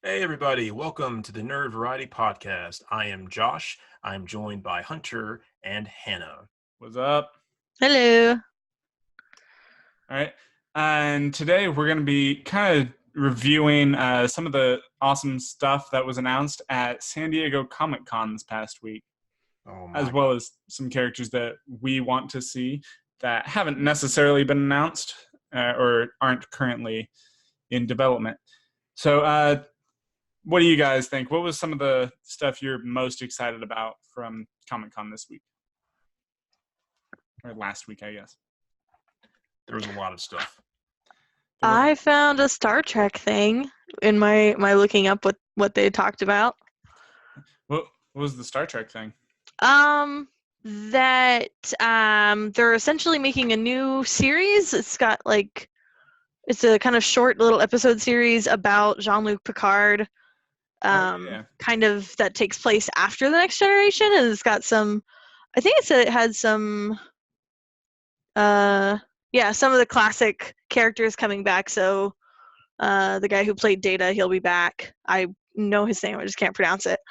Hey everybody, welcome to the Nerd Variety Podcast. I am Josh. I'm joined by Hunter and Hannah. What's up? Hello. All right. And today we're going to be kind of reviewing some of the awesome stuff that was announced at San Diego Comic-Con this past week, Oh as my well as some characters that we want to see that haven't necessarily been announced or aren't currently in development. So what do you guys think? What was some of the stuff you're most excited about from Comic-Con this week? Or last week, I guess. There was a lot of stuff. I found a Star Trek thing in my looking up what they talked about. What was the Star Trek thing? That they're essentially making a new series. It's a kind of short little episode series about Jean-Luc Picard. Kind of that takes place after the Next Generation, and it's got some. I think it said it had some. Some of the classic characters coming back. So, the guy who played Data, he'll be back. I know his name, I just can't pronounce it.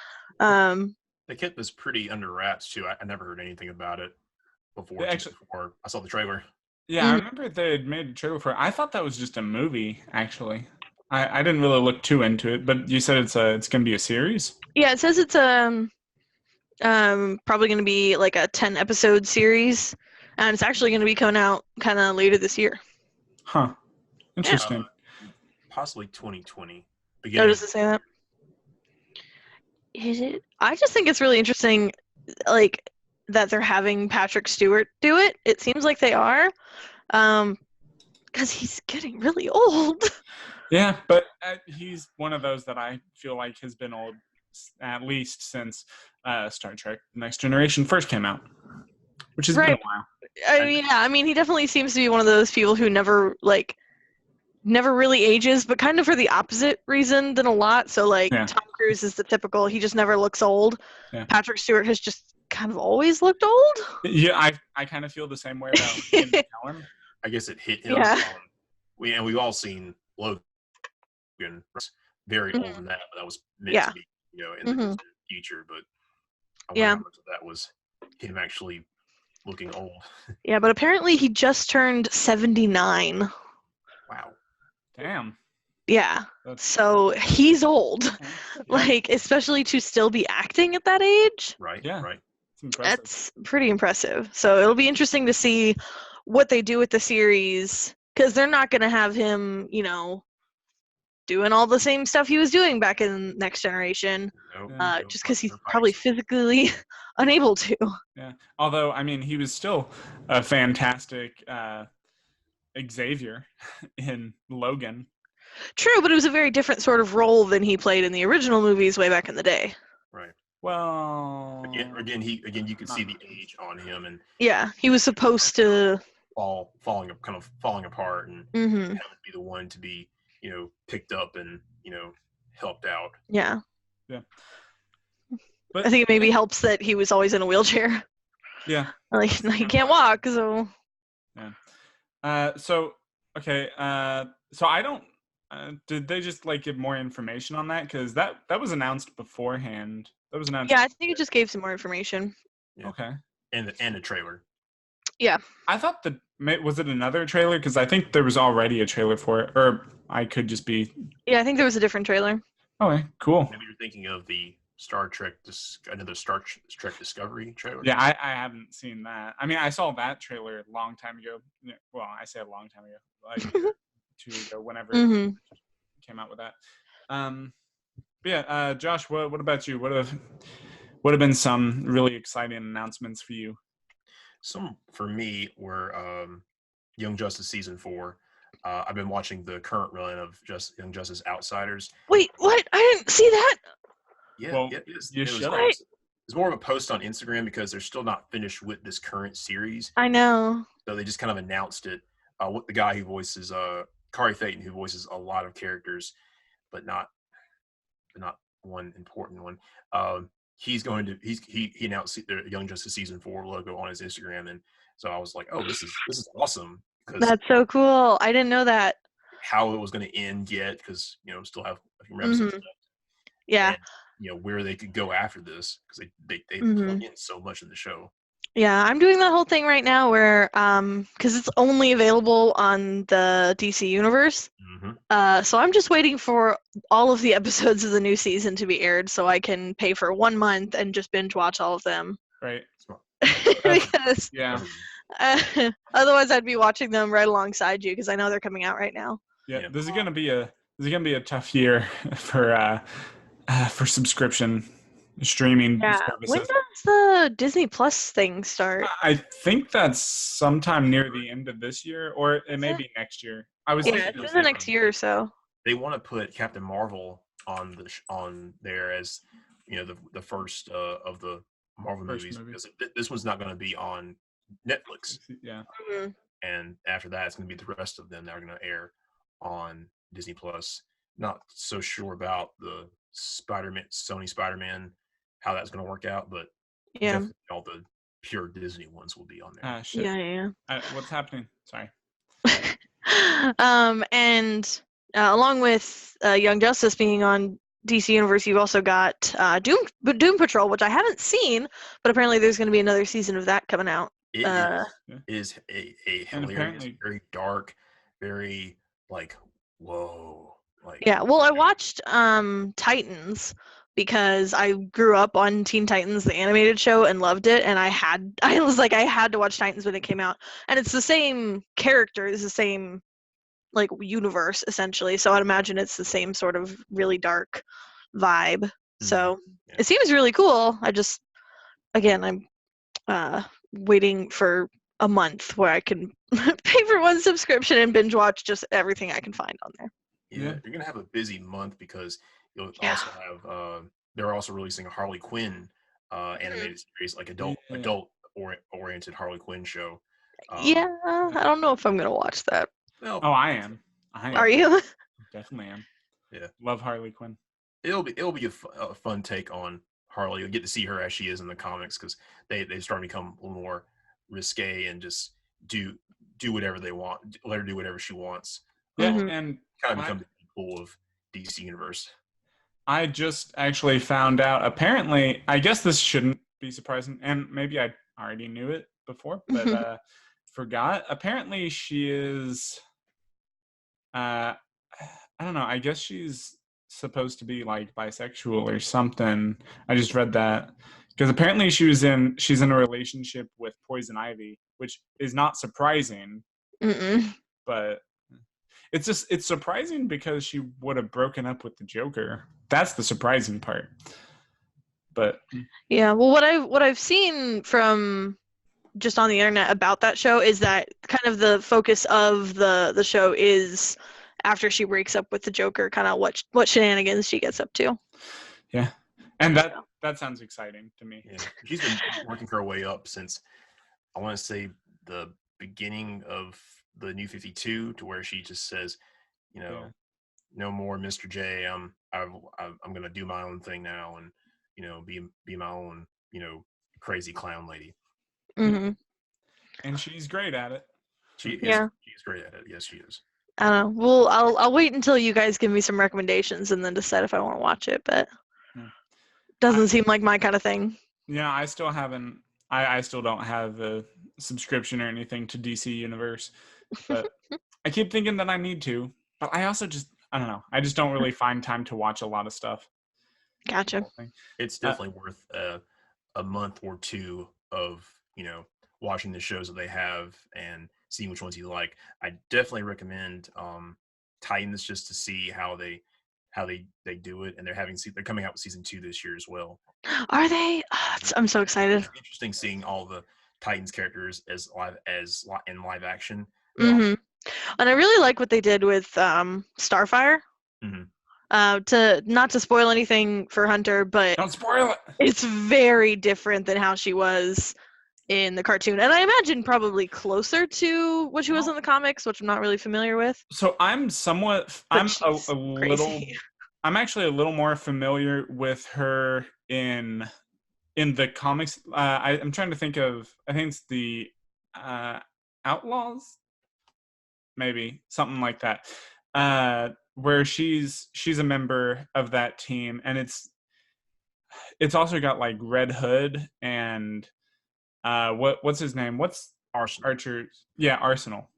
They kept this pretty under wraps too. I never heard anything about it before I saw the trailer. Yeah, I remember they had made a trailer for it. I thought that was just a movie, actually. I didn't really look too into it, but you said it's going to be a series? Yeah, it says it's probably going to be like a 10-episode series, and it's actually going to be coming out kind of later this year. Huh. Interesting. Possibly 2020. Oh, does it say that? Is it? I just think it's really interesting, like, that they're having Patrick Stewart do it. It seems like they are, because he's getting really old. Yeah, but he's one of those that I feel like has been old at least since Star Trek: The Next Generation first came out, which has been a while. I mean, he definitely seems to be one of those people who never really ages, but kind of for the opposite reason than a lot. So, Tom Cruise is the typical, he just never looks old. Yeah. Patrick Stewart has just kind of always looked old. Yeah, I kind of feel the same way about Ian McKellen. I guess it hit him. Yeah. We've all seen Logan, very old in that, but that was meant to be, in the future. But I wonder how much of that was him actually looking old. Yeah, but apparently he just turned 79. Wow. Damn. Yeah. So he's old. Yeah. Especially to still be acting at that age. Right. Yeah. Right. That's pretty impressive. So it'll be interesting to see what they do with the series, because they're not going to have him, doing all the same stuff he was doing back in Next Generation, just because he's probably physically unable to. Yeah. Although, I mean, he was still a fantastic Xavier in Logan. True, but it was a very different sort of role than he played in the original movies way back in the day. Right. Well, again, you could see the age on him, and he was supposed to falling apart, and having to be the one to be, picked up and helped out. Yeah. Yeah. But I think it maybe helps that he was always in a wheelchair. Yeah. He can't walk, so. Yeah. So I don't. Did they just give more information on that? Because that was announced beforehand. That was announced. Yeah, I think it just gave some more information. Yeah. Okay. And the trailer. Yeah. I thought was it another trailer? Because I think there was already a trailer for it, or I could just be. Yeah, I think there was a different trailer. Okay, cool. Maybe you're thinking of the another Star Trek Discovery trailer. Yeah, I haven't seen that. I mean, I saw that trailer a long time ago. Well, I say a long time ago, like 2 years ago, whenever it came out with that. But yeah, Josh, what about you? What have been some really exciting announcements for you? Some for me were Young Justice season 4. I've been watching the current run of Young Justice Outsiders. Wait, what? I didn't see that. Yeah, well, it's more of a post on Instagram because they're still not finished with this current series. I know. So they just kind of announced it. With the guy who voices Kari Phaeton, who voices a lot of but not one important one. He announced the Young Justice season 4 logo on his Instagram, and so I was like, oh, this is awesome. That's so cool. I didn't know that. How it was going to end yet, because still have a few episodes left. Yeah. and where they could go after this, because they plug in so much in the show. Yeah, I'm doing that whole thing right now where because it's only available on the DC universe. So I'm just waiting for all of the episodes of the new season to be aired so I can pay for 1 month and just binge watch all of them. Right. Because yeah. Otherwise I'd be watching them right alongside you because I know they're coming out right now. Yeah. This is gonna be a tough year for subscription streaming services. When does the Disney Plus thing start? I think that's sometime near the end of this year, or it may be next year. It's in the next year or so. They want to put Captain Marvel on there as the first of the Marvel movies, because this one's not going to be on Netflix. Yeah. And after that, it's going to be the rest of them that are going to air on Disney Plus. Not so sure about the Sony Spider-Man, how that's going to work out, but definitely all the pure Disney ones will be on there. Shit. Yeah. What's happening? Sorry. And along with Young Justice being on DC Universe, you've also got Doom Patrol, which I haven't seen, but apparently there's going to be another season of that coming out. It is a hilarious, very dark, very whoa. Well, I watched Titans because I grew up on Teen Titans, the animated show, and loved it, and I had to watch Titans when it came out. And it's the same characters, the same universe essentially, so I'd imagine it's the same sort of really dark vibe. So it seems really cool. I'm waiting for a month where I can pay for one subscription and binge watch just everything I can find on there. You're gonna have a busy month because you'll also have they're also releasing a Harley Quinn animated series, adult oriented Harley Quinn show. I don't know if I'm gonna watch that. Well, I am. Are you? Definitely am. Yeah, love Harley Quinn. It'll be a fun take on Harley. You'll get to see her as she is in the comics, because they start to become a little more risque and just do whatever they want. Let her do whatever she wants. Yeah, and kind of become the pool of DC Universe. I just actually found out. Apparently, I guess this shouldn't be surprising, and maybe I already knew it before, but forgot. Apparently, she is. I don't know. I guess she's supposed to be bisexual or something. I just read that because apparently she's in a relationship with Poison Ivy, which is not surprising. But it's surprising because she would have broken up with the Joker. That's the surprising part. But yeah, well, what I've seen from just on the internet about that show is that kind of the focus of the show is after she breaks up with the Joker, kind of what shenanigans she gets up to. Yeah, and that sounds exciting to me. Yeah. She's been working her way up since, I want to say, the beginning of the New 52, to where she just says, no more Mr. J. I'm going to do my own thing now, and be my own crazy clown lady. Mm-hmm. And she's great at it. She's great at it. Yes, she is. I don't know. Well, I'll wait until you guys give me some recommendations and then decide if I want to watch it. But doesn't seem like my kind of thing. Yeah, I still haven't. I still don't have a subscription or anything to DC Universe, but I keep thinking that I need to. But I also I don't know. I just don't really find time to watch a lot of stuff. Gotcha. It's definitely worth a month or two of watching the shows that they have and seeing which ones you like. I definitely recommend Titans, just to see how they do it, and they're coming out with season 2 this year as well. Are they? Oh, I'm so excited. It's interesting seeing all the Titans characters in live action. Mm-hmm. And I really like what they did with Starfire. To not to spoil anything for Hunter, but don't spoil it. It's very different than how she was in the cartoon, and I imagine probably closer to what she was in the comics, which I'm not really familiar with. So I'm actually a little more familiar with her in the comics. I'm trying to think of. I think it's the Outlaws, maybe something like that. where she's a member of that team, and it's also got like Red Hood and what's his name? What's Archer? Yeah, Arsenal.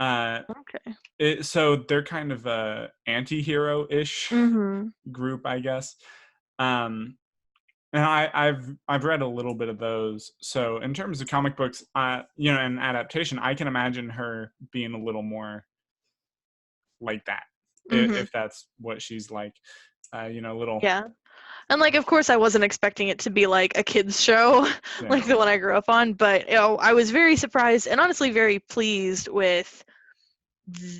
Okay. So they're kind of a anti-hero-ish group, I guess. And I've read a little bit of those. So in terms of comic books, and adaptation, I can imagine her being a little more like that, if that's what she's like. Little. Yeah. And like, of course, I wasn't expecting it to be like a kids show, like the one I grew up on. But I was very surprised and honestly very pleased with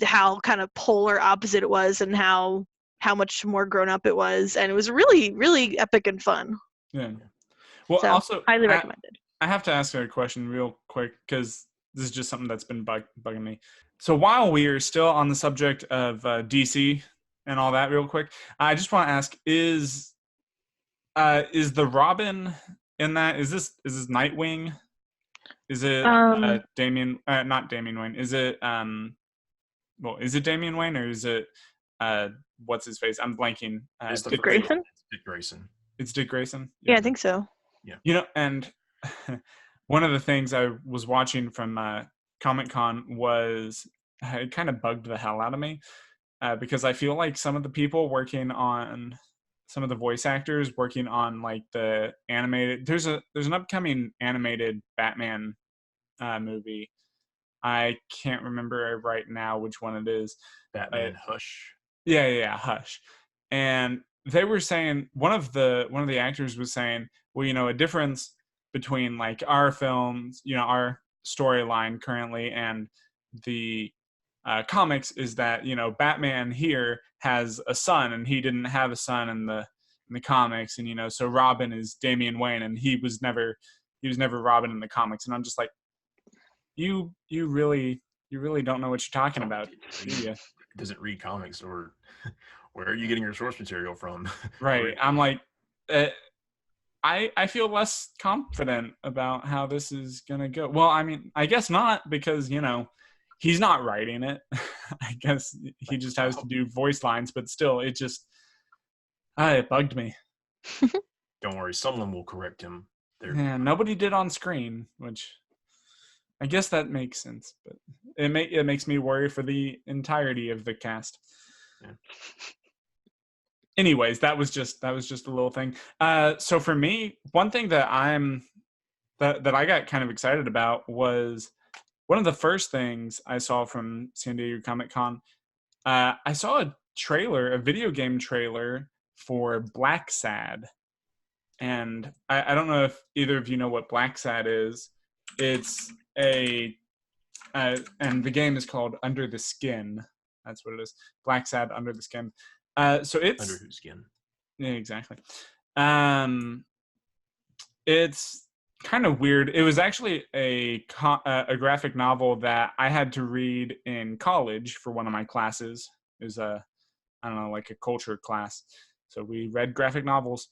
how kind of polar opposite it was, and how much more grown up it was, and it was really, really epic and fun. Yeah. Well, so, also highly recommended. I have to ask a question real quick, because this is just something that's been bugging me. So while we are still on the subject of DC and all that, real quick, I just want to ask: is the Robin in that? Is this Nightwing? Is it Damian? Not Damian Wayne. Is it is it Damian Wayne, or is it what's his face? I'm blanking. Dick Grayson. It's Dick Grayson. It's Dick Grayson. Yeah, I think so. Yeah. And one of the things I was watching from Comic-Con was, it kind of bugged the hell out of me, because I feel like some of the people working on, some of the voice actors working on like the animated, there's an upcoming animated Batman movie. I can't remember right now which one it is. Batman Hush. Yeah, Hush. And they were saying, one of the actors was saying, well, a difference between like our films, our storyline currently, and the comics is that Batman here has a son, and he didn't have a son in the comics, and so Robin is Damian Wayne, and he was never Robin in the comics. And I'm just like, you really don't know what you're talking about, do you? Doesn't read comics, or where are you getting your source material from? Right. I'm like, I feel less confident about how this is gonna go. Well, I mean, I guess not, because he's not writing it. I guess he just has to do voice lines, but still, it bugged me. Don't worry, someone will correct him. Yeah, nobody did on screen, which I guess that makes sense, but it makes me worry for the entirety of the cast. Yeah. Anyways, that was just a little thing. So for me, one thing that that I got kind of excited about was one of the first things I saw from San Diego Comic-Con. I saw a video game trailer for Black Sad. And I don't know if either of you know what Black Sad is. It's and the game is called Under the Skin. That's what it is. Black Sad, Under the Skin. So it's under whose skin? Yeah, exactly. It's kind of weird. It was actually a graphic novel that I had to read in college for one of my classes. It was like a culture class. So we read graphic novels,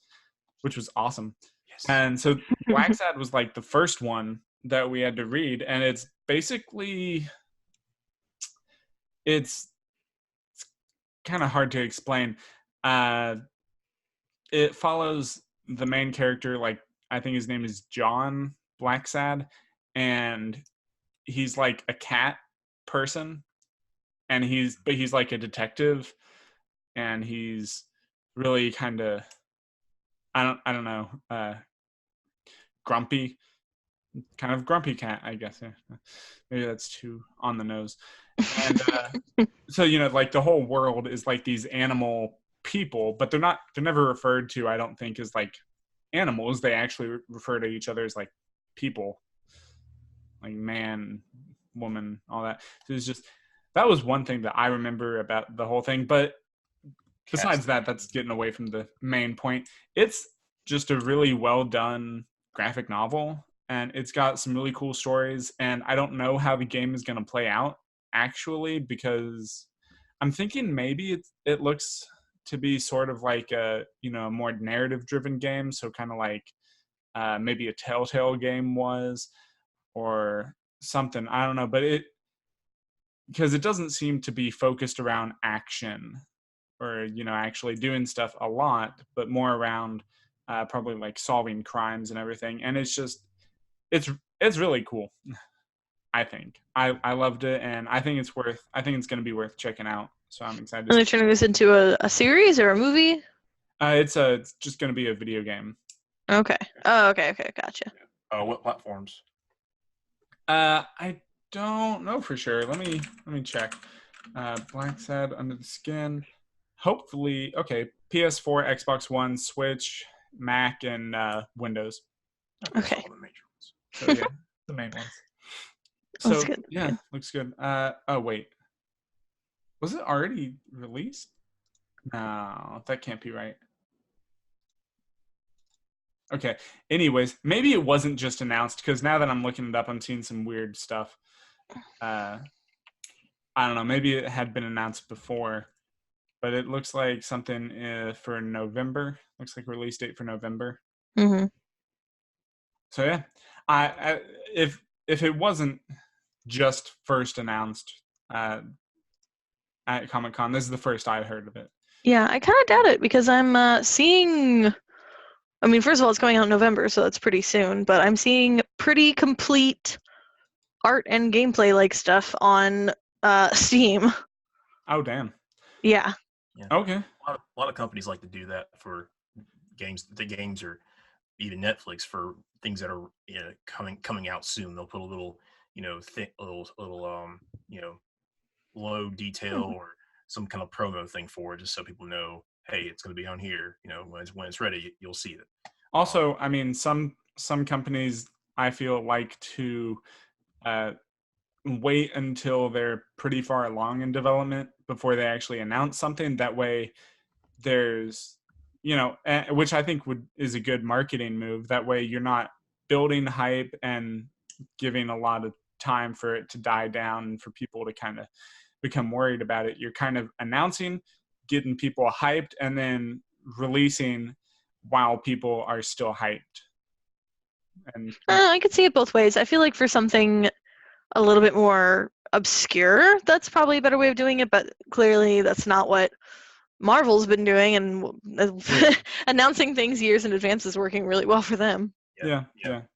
which was awesome. Yes. And so Black Sad was like the first one that we had to read, and it's basically it's kind of hard to explain. It follows the main character, like I think his name is John Blacksad, and he's like a cat person, and he's like a detective, and he's really kind of I don't know, grumpy, kind of grumpy cat, I guess. Yeah. Maybe that's too on the nose. And so like the whole world is like these animal people, but they're never referred to, I don't think, as like animals. They actually refer to each other as like people, like man, woman, all that. So it's just, that was one thing that I remember about the whole thing. But besides that, that's getting away from the main point. It's just a really well done graphic novel, and it's got some really cool stories. And I don't know how the game is going to play out, actually, because I'm thinking maybe it looks to be sort of like a more narrative driven game, so kind of like maybe a Telltale game was, or something. I don't know, but because it doesn't seem to be focused around action or, actually doing stuff a lot, but more around probably like solving crimes and everything. And it's it's really cool. I think I loved it, and I think it's going to be worth checking out. So I'm excited. And they're turning this into a series or a movie? It's just going to be a video game. Okay. Oh, okay, gotcha. What platforms? I don't know for sure. Let me check. Black Sad Under the Skin. Hopefully, okay. PS4, Xbox One, Switch, Mac, and Windows. Okay. All the major ones. So yeah, the main ones. So That's good. yeah, looks good. Oh wait, was it already released? No, that can't be right. Okay. Anyways, maybe it wasn't just announced, because now that I'm looking it up, I'm seeing some weird stuff. I don't know. Maybe it had been announced before, but it looks like something for November. Looks like release date for November. Mm-hmm. So yeah, I if it wasn't just first announced at Comic-Con, this is the first I heard of it. Yeah, I kind of doubt it, because I'm seeing. I mean, first of all, it's going out in November, so that's pretty soon. But I'm seeing pretty complete art and gameplay like stuff on Steam. Oh damn. Yeah. Okay. A lot of companies like to do that for games. The games or even Netflix for things that are coming out soon. They'll put a little low detail or some kind of promo thing for it, just so people know, hey, it's going to be on here. When it's ready, you'll see it. Also, I mean, some companies I feel like to wait until they're pretty far along in development before they actually announce something. That way, there's which I think is a good marketing move. That way, you're not building hype and giving a lot of time for it to die down and for people to kind of become worried about it. You're kind of announcing, getting people hyped, and then releasing while people are still hyped. And I could see it both ways. I feel like for something a little bit more obscure, that's probably a better way of doing it, but clearly that's not what Marvel's been doing, and announcing things years in advance is working really well for them. Yeah.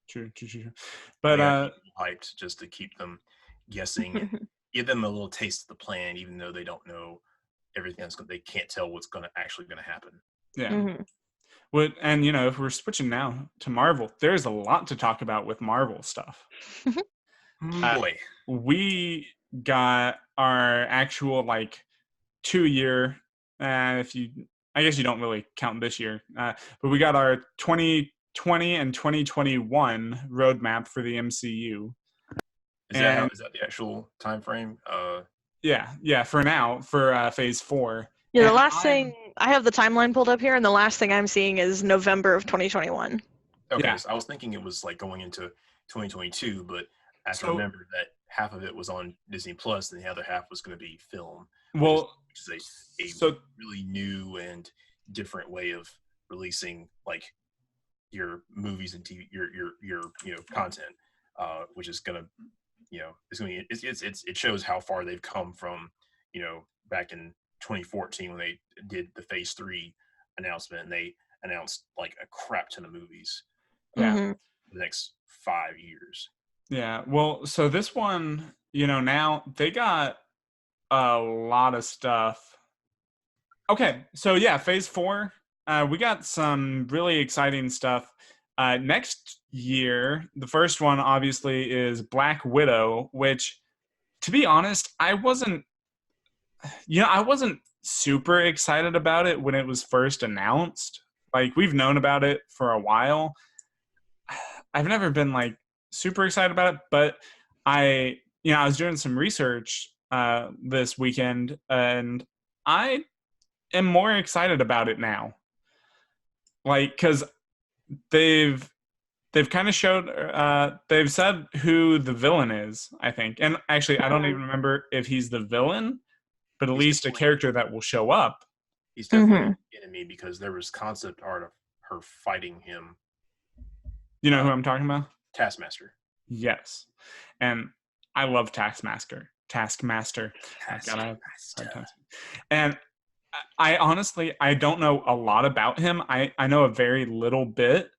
True. But hyped just to keep them guessing and give them a little taste of the plan, even though they don't know everything they can't tell what's actually going to happen. Yeah. Mm-hmm. Well, and if we're switching now to Marvel, there's a lot to talk about with Marvel stuff. Boy, we got our actual 2-year. I guess you don't really count this year, but we got our 2020 and 2021 roadmap for the MCU. Is that the actual time frame? Yeah. For now, for Phase 4. Yeah, the last thing I have the timeline pulled up here, and the last thing I'm seeing is November of 2021. Okay, yeah. So I was thinking it was going into 2022, but I have to remember that half of it was on Disney Plus, and the other half was going to be film. Well, which is a really new and different way of releasing your movies and TV, your content, which is gonna it shows how far they've come from back in 2014 when they did the Phase 3 announcement, and they announced a crap ton of movies. Mm-hmm. For the next 5 years. Yeah. Well, so this one, now they got a lot of stuff. Okay, so yeah, Phase 4, we got some really exciting stuff. Next year, the first one obviously is Black Widow, which, to be honest, I wasn't super excited about it when it was first announced. We've known about it for a while. I've never been super excited about it, but I was doing some research this weekend, and I am more excited about it now. Because they've kind of showed, they've said who the villain is, I think. And actually, I don't even remember if he's the villain, but at least a character that will show up. He's definitely an enemy, because there was concept art of her fighting him. You know who I'm talking about? Taskmaster. Yes. And I love Taskmaster. Taskmaster. And I honestly, I don't know a lot about him. I know a very little bit,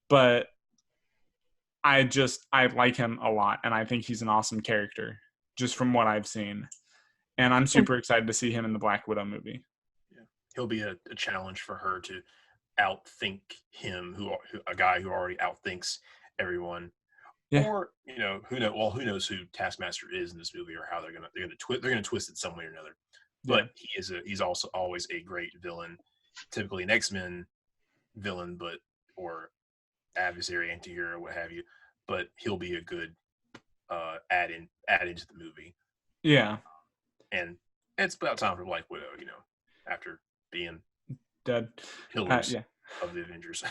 but I like him a lot, and I think he's an awesome character, just from what I've seen. And I'm super excited to see him in the Black Widow movie. Yeah. He'll be a challenge for her to outthink him, a guy who already outthinks everyone. Yeah. Or who knows who Taskmaster is in this movie, or how they're gonna twist it some way or another. But he's also always a great villain, typically an X-Men villain, or adversary, anti-hero, what have you. But he'll be a good add into the movie. Yeah. And it's about time for Black Widow, after being dead pillars of the Avengers.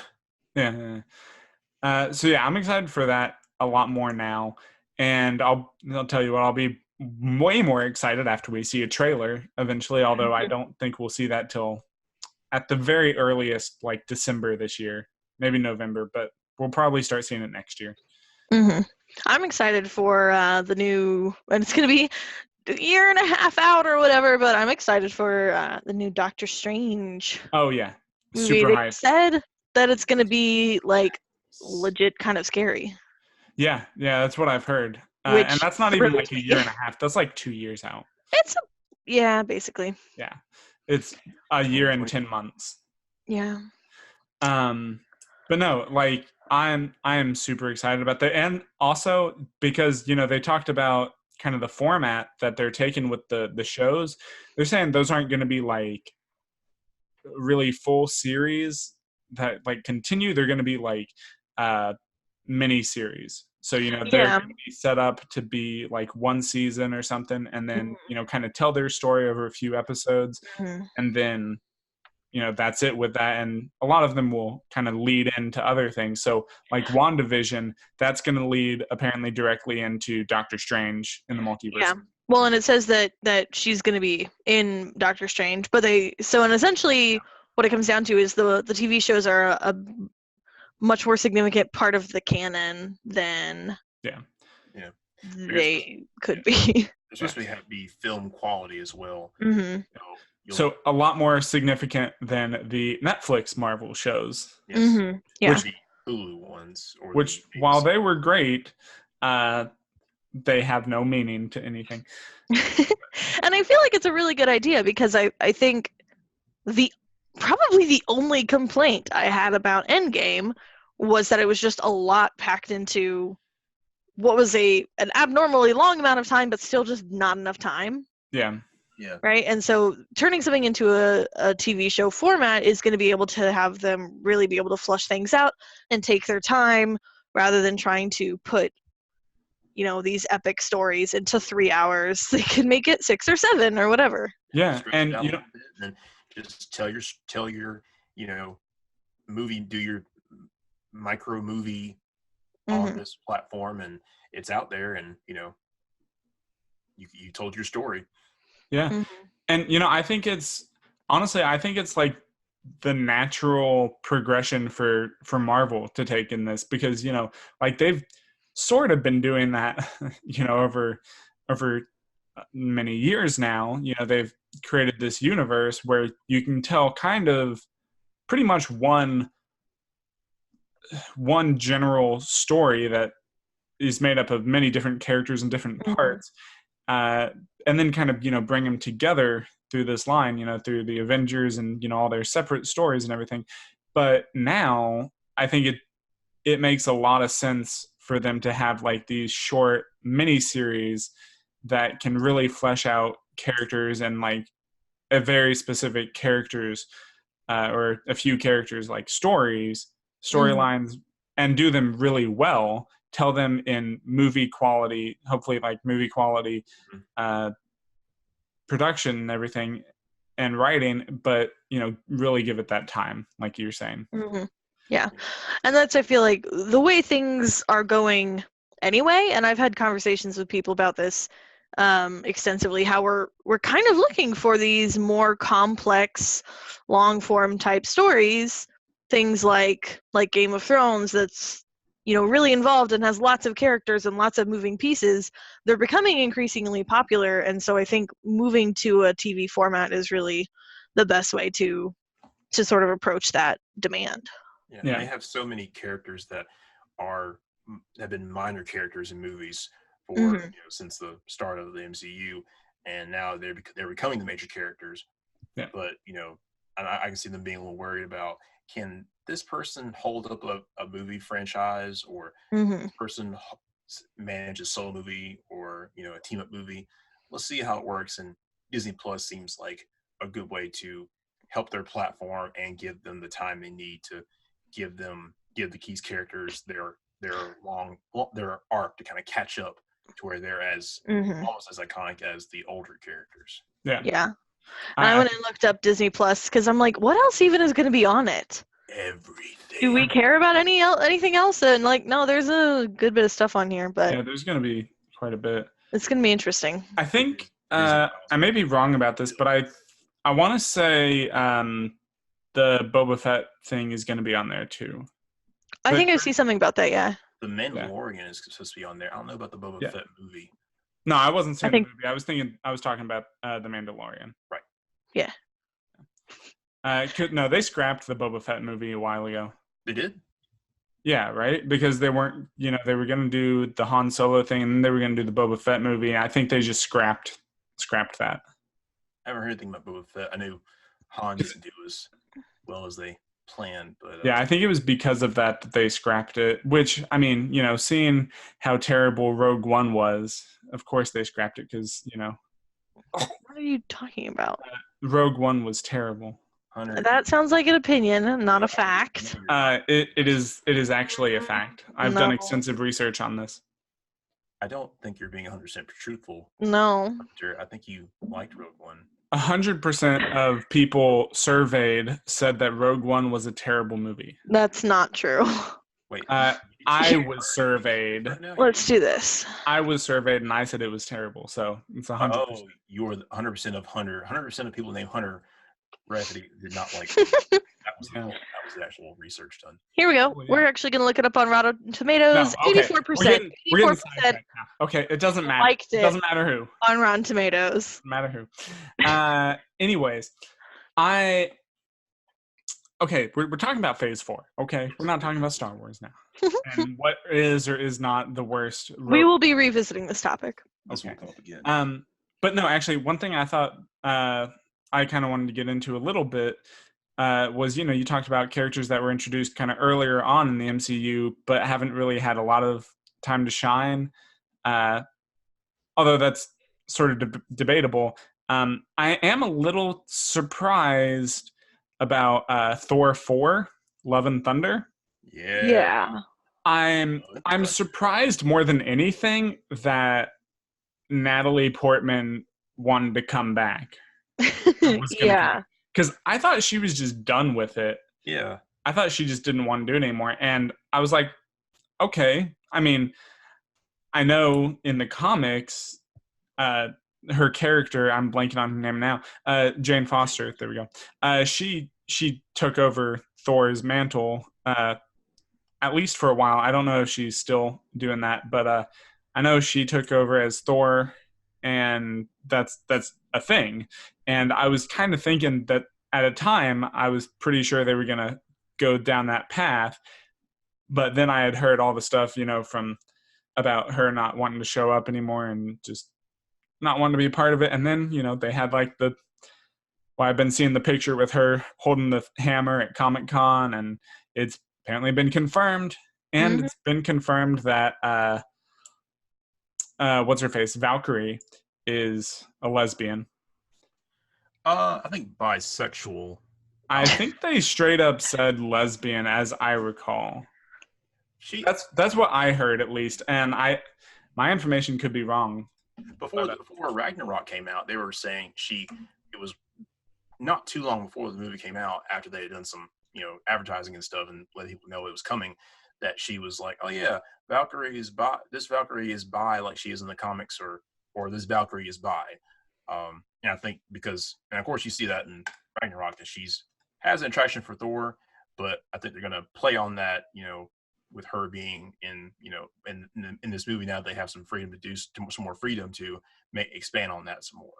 Yeah. So yeah, I'm excited for that a lot more now, and I'll tell you what, I'll be way more excited after we see a trailer eventually. Although I don't think we'll see that till at the very earliest, like December this year, maybe November, but we'll probably start seeing it next year. Mm-hmm. I'm excited for the new, and it's going to be a year and a half out or whatever, but I'm excited for the new Doctor Strange. Oh yeah, super hyped. They said that it's going to be like legit kind of scary. Yeah, that's what I've heard. And that's not even like a year and a half. That's like 2 years out. Basically. Yeah, it's a year and 10 months. Yeah. But no, like I am super excited about that, and also because they talked about kind of the format that they're taking with the shows. They're saying those aren't going to be like really full series that like continue. They're going to be like mini series. So they're going to be set up to be like one season or something, and then kind of tell their story over a few episodes, and then that's it with that. And a lot of them will kind of lead into other things. So like WandaVision, that's going to lead apparently directly into Doctor Strange in the multiverse. Yeah. Well, and it says that she's going to be in Doctor Strange, but and essentially what it comes down to is the TV shows are a much more significant part of the canon than they could be. It's supposed to be film quality as well. Mm-hmm. So a lot more significant than the Netflix Marvel shows. Yes. Mm-hmm. Yeah. Which the Hulu ones. Which, while they were great, they have no meaning to anything. And I feel like it's a really good idea, because I think probably the only complaint I had about Endgame was that it was just a lot packed into what was an abnormally long amount of time, but still just not enough time. Yeah. Yeah. Right. And so turning something into a TV show format is going to be able to have them really be able to flush things out and take their time, rather than trying to put, these epic stories into 3 hours. They can make it 6 or 7 or whatever. Yeah. And then just tell your movie, do your micro movie on this platform, and it's out there, and you told your story. Yeah. Mm-hmm. And, I think it's like the natural progression for Marvel to take in this, because, like they've sort of been doing that, over many years now. They've created this universe where you can tell kind of pretty much one general story that is made up of many different characters and different parts. And then kind of, bring them together through this line, through the Avengers and, all their separate stories and everything. But now I think it makes a lot of sense for them to have like these short mini series that can really flesh out characters and like a very specific characters or a few characters, like storylines, and do them really well. Tell them in movie quality, hopefully like movie quality production and everything, and writing, but really give it that time, like you're saying. Yeah. And that's, I feel like, the way things are going anyway, and I've had conversations with people about this extensively, how we're kind of looking for these more complex, long form type stories, things like Game of Thrones, that's really involved and has lots of characters and lots of moving pieces, they're becoming increasingly popular. And so I think moving to a TV format is really the best way to sort of approach that demand. Yeah. They have so many characters that have been minor characters in movies for since the start of the MCU, and now they're becoming the major characters. Yeah. But I can see them being a little worried about, can this person hold up a movie franchise, or this person manage a solo movie, or a team up movie? Let's see how it works. And Disney Plus seems like a good way to help their platform and give them the time they need to give the key characters their arc to kind of catch up to where they're almost as iconic as the older characters. Yeah. And I went and looked up Disney Plus because I'm like, what else even is going to be on it? Everything. Do we care about anything else? And no, there's a good bit of stuff on here, but yeah, there's going to be quite a bit. It's going to be interesting. I think I may be wrong about this, but I want to say the Boba Fett thing is going to be on there too. I think I see something about that. Yeah. The Mandalorian is supposed to be on there. I don't know about the Boba Fett movie. No, I wasn't saying the movie. I was talking about the Mandalorian. Right. Yeah. No, they scrapped the Boba Fett movie a while ago. They did? Yeah, right? Because they weren't, they were going to do the Han Solo thing, and then they were going to do the Boba Fett movie. I think they just scrapped that. I haven't heard anything about Boba Fett. I knew Han didn't do as well as they planned, but yeah, I think it was because of that they scrapped it. Which, I mean, seeing how terrible Rogue One was, of course they scrapped it because, What are you talking about? Rogue One was terrible. That sounds like an opinion, not a fact. It is actually a fact. I've done extensive research on this. I don't think you're being 100% truthful. No. I think you liked Rogue One. 100% of people surveyed said that Rogue One was a terrible movie. That's not true. Wait. I was surveyed. Let's do this. I was surveyed, and I said it was terrible. So it's 100%. Oh, you were 100% of Hunter. 100% of people named Hunter Rafferty did not like it. That was the actual research done. Here we go. We're actually going to look it up on Rotten Tomatoes. 84%. 84%. Okay, it doesn't matter. Liked it. It doesn't matter who. On Rotten Tomatoes. Doesn't matter who. Anyways, we're talking about Phase 4. Okay, we're not talking about Star Wars now. And what is or is not the worst. We will be revisiting this topic. Okay. But no, actually, one thing I thought I kind of wanted to get into a little bit was, you talked about characters that were introduced kind of earlier on in the MCU, but haven't really had a lot of time to shine. Although that's sort of debatable. I am a little surprised about Thor 4, Love and Thunder. Yeah. I'm surprised more than anything that Natalie Portman wanted to come back. Yeah. Because I thought she was just done with it. Yeah. I thought she just didn't want to do it anymore. And I was like, okay. I mean, I know in the comics, her character, I'm blanking on her name now, Jane Foster, there we go. She took over Thor's mantle, at least for a while. I don't know if she's still doing that, but I know she took over as Thor, and that's a thing. And I was kind of thinking that at a time, I was pretty sure they were going to go down that path. But then I had heard all the stuff, from about her not wanting to show up anymore and just not wanting to be a part of it. And then, they had I've been seeing the picture with her holding the hammer at Comic-Con, and it's apparently been confirmed. And it's been confirmed that what's her face? Valkyrie is a lesbian. I think bisexual. I think they straight up said lesbian, as I recall. That's what I heard, at least, and my information could be wrong. Before Ragnarok came out, they were saying it was not too long before the movie came out, after they had done some advertising and stuff and let people know it was coming, that she was like, oh yeah, Valkyrie is bi. This Valkyrie is bi, like she is in the comics, or this Valkyrie is bi. And I think and of course you see that in Ragnarok, that has an attraction for Thor, but I think they're going to play on that, with her being in, in this movie now, they have some freedom to do some more freedom to expand on that some more.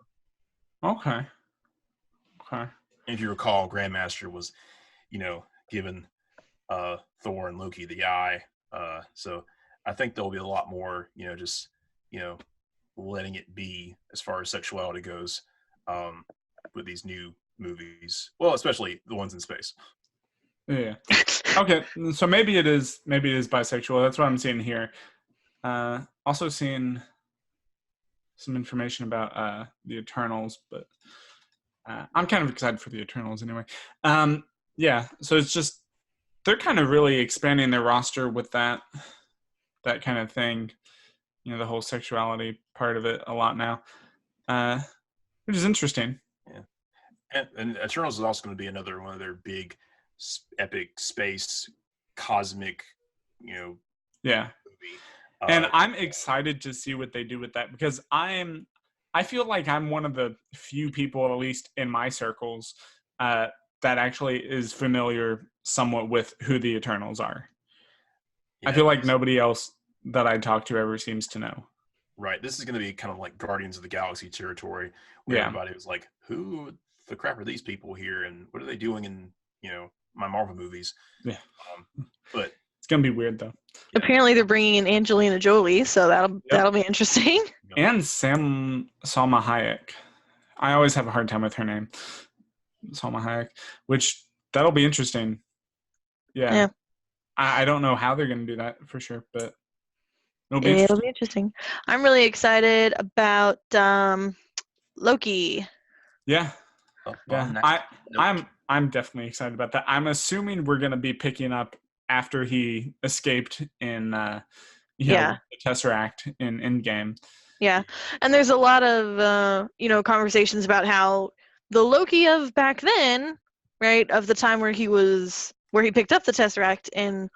Okay. And if you recall, Grandmaster was, given Thor and Loki the eye. So I think there'll be a lot more, just, letting it be as far as sexuality goes with these new movies. Well, especially the ones in space. Yeah. Okay. So maybe it is bisexual. That's what I'm seeing here. Also seeing some information about the Eternals, but I'm kind of excited for the Eternals anyway. Yeah. So it's just they're kind of really expanding their roster with that kind of thing. The whole sexuality part of it a lot now, which is interesting. Yeah. And Eternals is also going to be another one of their big, epic space, cosmic, Yeah. movie. And I'm excited to see what they do with that, because I feel like I'm one of the few people, at least in my circles, that actually is familiar somewhat with who the Eternals are. Yeah, I feel like nobody else that I talk to ever seems to know. Right. This is going to be kind of like Guardians of the Galaxy territory, where everybody was like, who the crap are these people here? And what are they doing in, my Marvel movies? Yeah. But it's going to be weird, though. Yeah. Apparently they're bringing in Angelina Jolie, so that'll be interesting. And Salma Hayek. I always have a hard time with her name. Salma Hayek, which that'll be interesting. Yeah. I don't know how they're going to do that for sure, but it'll be interesting. I'm really excited about Loki. Yeah. I'm definitely excited about that. I'm assuming we're going to be picking up after he escaped in the Tesseract in Endgame. Yeah. And there's a lot of conversations about how the Loki of back then, right, of the time where he picked up the Tesseract in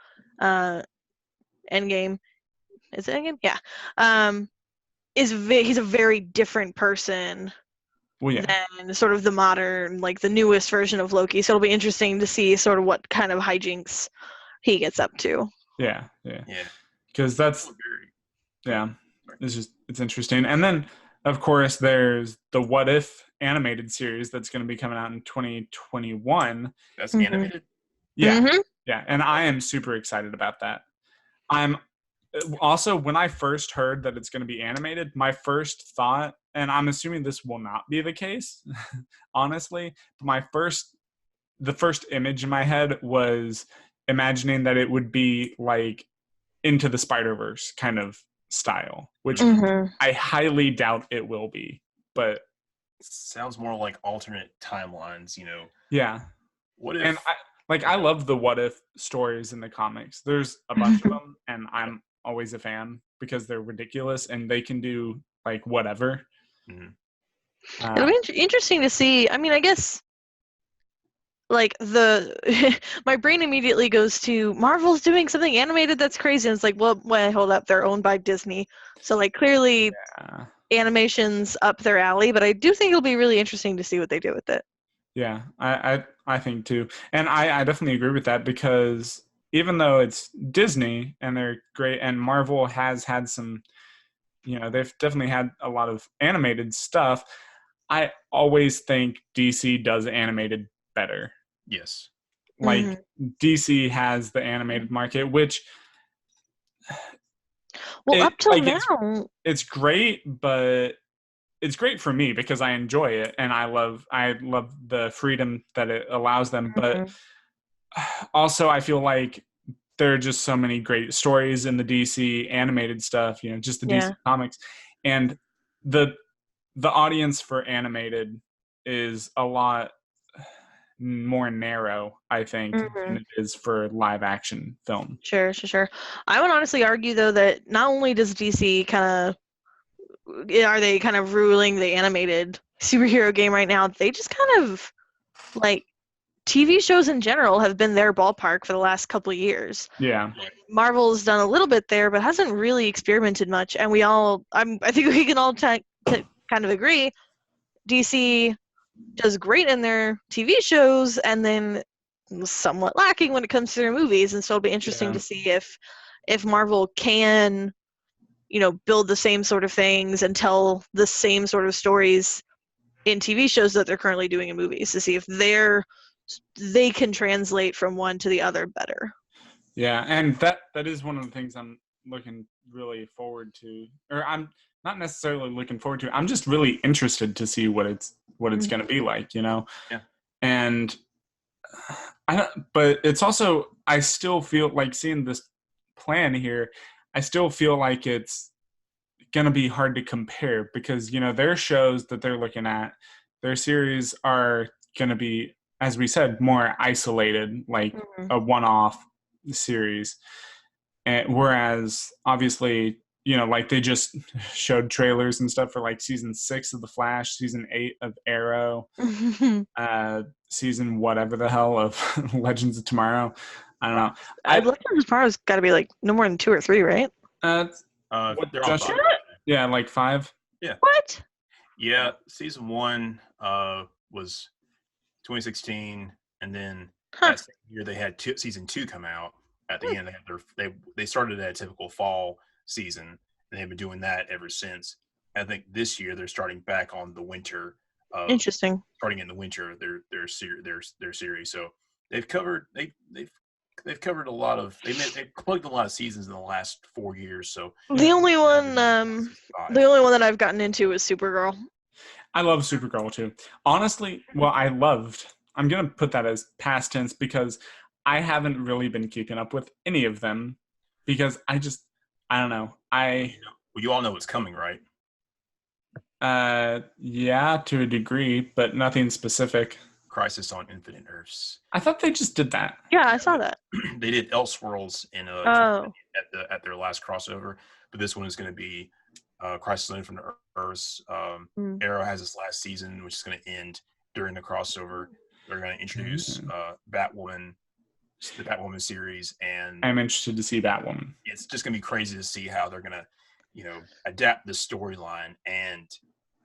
Endgame. Is it Endgame? Yeah. He's a very different person than sort of the modern, like the newest version of Loki. So it'll be interesting to see sort of what kind of hijinks he gets up to. Yeah. Because that's it's interesting. And then of course there's the What If animated series that's going to be coming out in 2021. That's animated? Yeah. Mm-hmm. Yeah, and I am super excited about that. I'm also, when I first heard that it's going to be animated, my first thought, and I'm assuming this will not be the case, honestly, the first image in my head was imagining that it would be like Into the Spider-Verse kind of style, which I highly doubt it will be, but sounds more like alternate timelines, Yeah. What if? And I love the What If stories in the comics. There's a bunch of them, and I'm always a fan because they're ridiculous and they can do like whatever. Mm-hmm. It'll be interesting to see. I mean, I guess like my brain immediately goes to Marvel's doing something animated that's crazy, and it's like, well, hold up, they're owned by Disney, so like clearly animation's up their alley. But I do think it'll be really interesting to see what they do with it. Yeah, I think too, and I definitely agree with that, because even though it's Disney and they're great, and Marvel has had some, they've definitely had a lot of animated stuff, I always think DC does animated better. Yes. Like DC has the animated market, which up till now it's great, but it's great for me because I enjoy it and I love the freedom that it allows them. But also I feel like there are just so many great stories in the DC animated stuff, just the DC comics, and the audience for animated is a lot more narrow, I think, than it is for live action film. Sure. I would honestly argue though that not only does DC are they kind of ruling the animated superhero game right now, they just kind of like TV shows in general have been their ballpark for the last couple of years. Yeah. Marvel's done a little bit there, but hasn't really experimented much. And I think we can all kind of agree, DC does great in their TV shows, and then somewhat lacking when it comes to their movies, and so it'll be interesting to see if Marvel can, build the same sort of things and tell the same sort of stories in TV shows that they're currently doing in movies, to see if they can translate from one to the other better. Yeah, and that is one of the things I'm looking really forward to, or I'm not necessarily looking forward to. I'm just really interested to see what it's going to be like, Yeah. And but it's also, I still feel like seeing this plan here, I still feel like it's going to be hard to compare because, their shows that they're looking at, their series are going to be, as we said, more isolated, like a one-off series. And whereas obviously, like they just showed trailers and stuff for like season 6 of The Flash, season 8 of Arrow, season whatever the hell of Legends of Tomorrow. I don't know. Legends of Tomorrow's got to be like no more than 2 or 3, right? They're on 5. Yeah, like 5. Yeah. What? Yeah, season 1 was 2016, and then that same year they had season 2 come out. At the end, they started at a typical fall season, and they've been doing that ever since. I think this year they're starting back on the winter. Interesting. Starting in the winter, their series. So they've covered they've covered a lot of they've plugged a lot of seasons in the last 4 years. So the only one that I've gotten into is Supergirl. I love Supergirl too. Honestly, I'm gonna put that as past tense because I haven't really been keeping up with any of them because I don't know. Well, you all know what's coming, right? Yeah, to a degree, but nothing specific. Crisis on Infinite Earths. I thought they just did that. Yeah, I saw that. They did Elseworlds at their last crossover, but this one is going to be Crisis on Infinite Earths. Arrow has its last season, which is going to end during the crossover. They're going to introduce Batwoman, the Batwoman series, and I'm interested to see Batwoman. It's just going to be crazy to see how they're going to, adapt this storyline and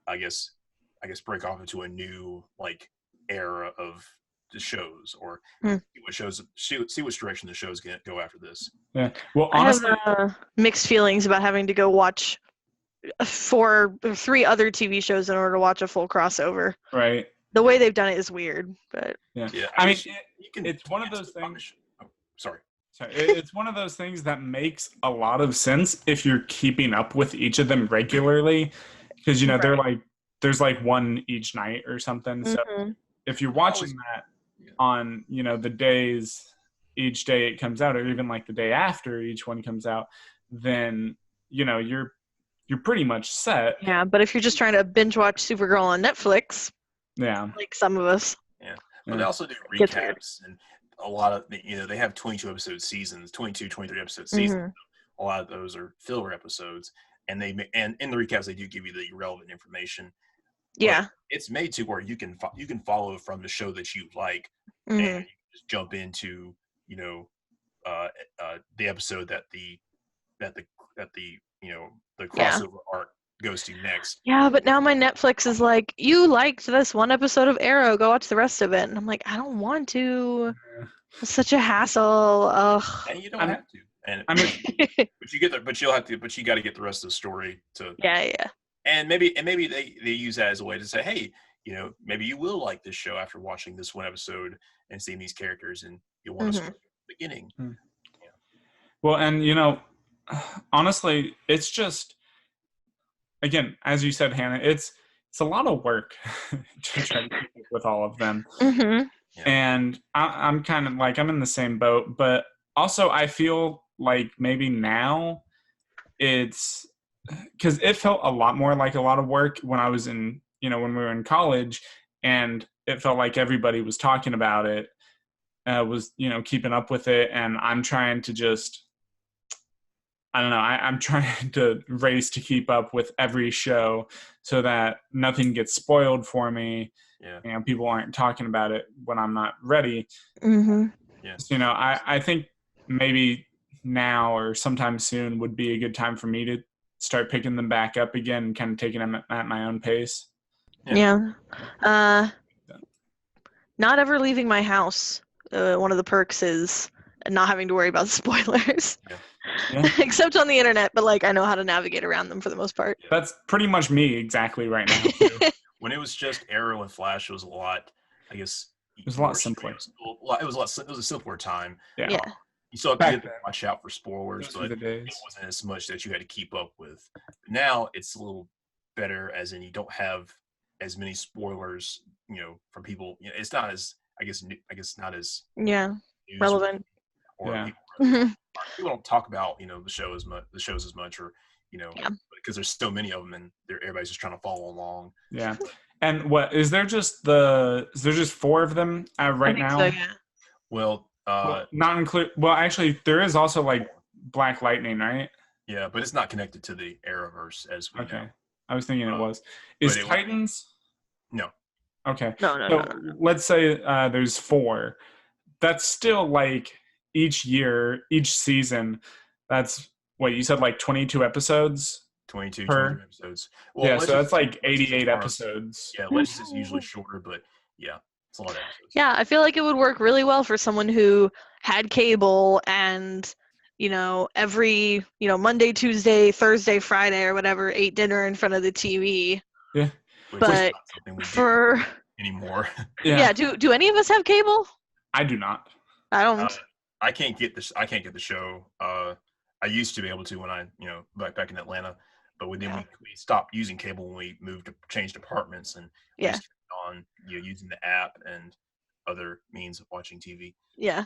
I guess break off into a new era of the shows, or see which direction the shows go after this. Yeah. Well, honestly, I have mixed feelings about having to go watch 4 or 3 other TV shows in order to watch a full crossover. Right. The way they've done it is weird, but yeah. I mean, it's one of those things. Sorry. It's one of those things that makes a lot of sense if you're keeping up with each of them regularly, because they're like there's like one each night or something. So if you're watching that on the days each day it comes out, or even like the day after each one comes out, then you're pretty much set. Yeah, but if you're just trying to binge watch Supergirl on Netflix, like some of us. Yeah. But they also do recaps, and a lot of they have 22 episode seasons, 22, 23 episode seasons. A lot of those are filler episodes, and in the recaps they do give you the relevant information. Yeah. But it's made to where you can follow from the show that you like, and you can just jump into the episode that the crossover arc goes to next. Yeah, but now my Netflix is like, you liked this one episode of Arrow, go watch the rest of it. And I'm like, I don't want to. It's such a hassle. Ugh. And you don't have to. And but you got to get the rest of the story to. Yeah. And maybe they use that as a way to say, hey, maybe you will like this show after watching this one episode and seeing these characters, and you'll want to start at the beginning. Yeah. Well, and honestly, it's just, again, as you said, Hannah, it's a lot of work to try to keep up with all of them. Yeah. And I'm kind of like, I'm in the same boat, but also I feel like maybe now it's because it felt a lot more like a lot of work when I was in, when we were in college, and it felt like everybody was talking about it, was, keeping up with it. And I'm trying to just, I don't know, I'm trying to race to keep up with every show so that nothing gets spoiled for me. Yeah. And people aren't talking about it when I'm not ready. Yeah. So, I think maybe now or sometime soon would be a good time for me to start picking them back up again and kind of taking them at my own pace. Yeah. Not ever leaving my house one of the perks is not having to worry about spoilers. Yeah. Except on the internet, but like I know how to navigate around them for the most part. That's pretty much me exactly right now too. When it was just Arrow and Flash, it was a lot. I guess it was a lot simpler. It was a simpler time. Yeah. You still had to watch out for spoilers, but it wasn't as much that you had to keep up with. Now it's a little better, as in you don't have as many spoilers, from people. It's not as I guess not as relevant. Or people don't talk about the shows as much, or because there's so many of them and everybody's just trying to follow along. Yeah. And what is there just is 4 of them right now? So, yeah. Well, not include. Well, actually, there is also like Black Lightning, right? Yeah, but it's not connected to the Arrowverse as we know. I was thinking it was. Is Titans? No. Okay. No. Let's say there's 4. That's still like each season. That's what you said, like 22 episodes. 22 episodes. Well, yeah, so that's like 88 episodes. Yeah, Legends is usually shorter, but yeah, it's a lot of episodes. Yeah, I feel like it would work really well for someone who had cable and, every, Monday, Tuesday, Thursday, Friday, or whatever, ate dinner in front of the TV. Yeah. But for anymore. Yeah. Do any of us have cable? I do not. I don't. I can't get this. I can't get the show. I used to be able to when I, back in Atlanta, but then we stopped using cable when we changed apartments, and we just kept on using the app and other means of watching TV. Yeah.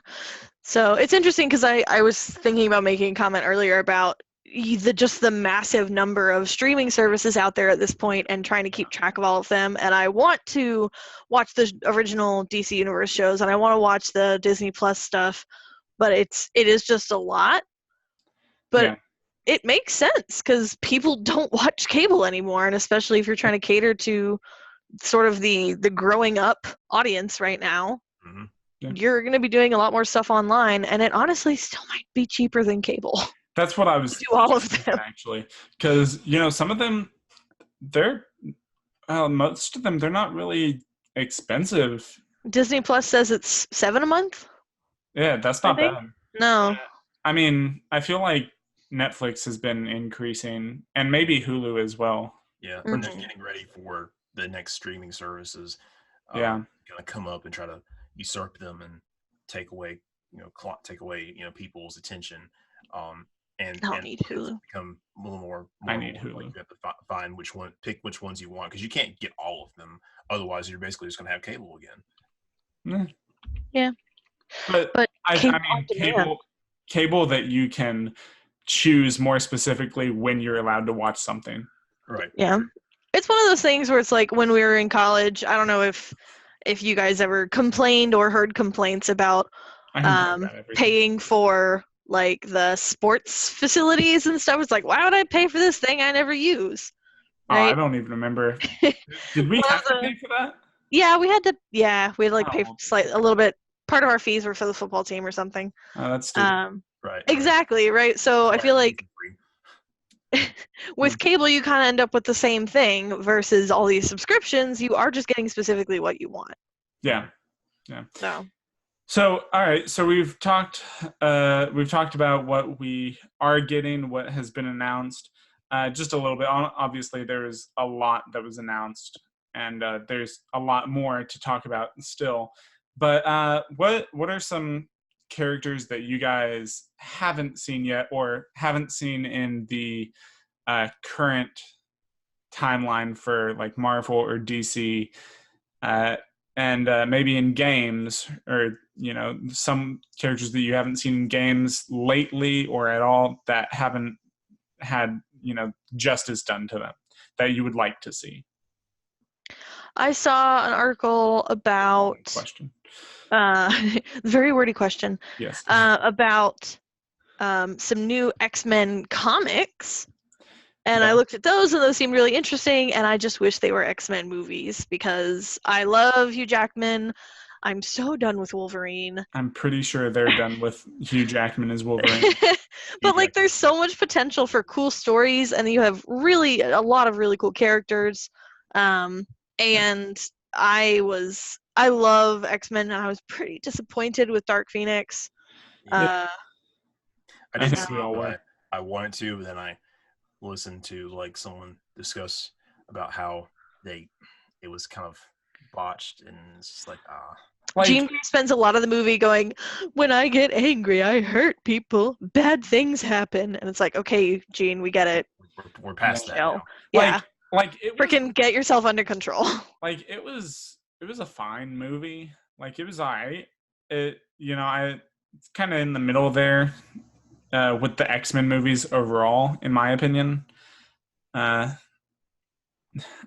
So it's interesting because I was thinking about making a comment earlier about the massive number of streaming services out there at this point and trying to keep track of all of them. And I want to watch the original DC Universe shows and I want to watch the Disney Plus stuff, but it is just a lot. But it makes sense because people don't watch cable anymore, and especially if you're trying to cater to sort of the growing up audience right now, you're going to be doing a lot more stuff online, and it honestly still might be cheaper than cable. That's what I was do all of them actually, because some of them most of them they're not really expensive. Disney Plus says it's $7 a month. Yeah, that's not bad. No, I mean, I feel like Netflix has been increasing, and maybe Hulu as well. Yeah, we're just getting ready for the next streaming services. Going to come up and try to usurp them and take away, people's attention. And need Hulu. Become a little more. I need Hulu. Like you have to pick which ones you want, because you can't get all of them. Otherwise, you're basically just going to have cable again. Yeah. But I mean, cable that you can choose more specifically when you're allowed to watch something. Right. Yeah. It's one of those things where it's like when we were in college, I don't know if you guys ever complained or heard complaints about paying for like the sports facilities and stuff. It's like, why would I pay for this thing I never use? Right? I don't even remember. Did we have to pay for that? Yeah, we had to. Yeah, we had to pay a little bit. Part of our fees were for the football team or something. Oh, that's stupid. Right. Exactly, right? So I feel like with cable, you kind of end up with the same thing versus all these subscriptions. You are just getting specifically what you want. Yeah. So all right. So we've talked about what we are getting, what has been announced. Just a little bit. Obviously, there's a lot that was announced, and there's a lot more to talk about still. But what are some characters that you guys haven't seen yet, or haven't seen in the current timeline for like Marvel or DC, and maybe in games, or some characters that you haven't seen in games lately or at all that haven't had justice done to them that you would like to see? I saw an article about very wordy question. Yes. About some new X-Men comics, and I looked at those, and those seemed really interesting. And I just wish they were X-Men movies because I love Hugh Jackman. I'm so done with Wolverine. I'm pretty sure they're done with Hugh Jackman as Wolverine. But there's so much potential for cool stories, and you have really a lot of really cool characters. And I was I love X-Men, and I was pretty disappointed with Dark Phoenix. Yeah. I did think we all were. I wanted to, but then I listened to like someone discuss about how it was kind of botched, and it's just like Jean Grey spends a lot of the movie going, when I get angry, I hurt people. Bad things happen. And it's like, okay, Jean, we get it. we're past that now. Yeah. Like it was, freaking get yourself under control. Like it was a fine movie. Like it was alright. It's kind of in the middle there with the X-Men movies overall, in my opinion. I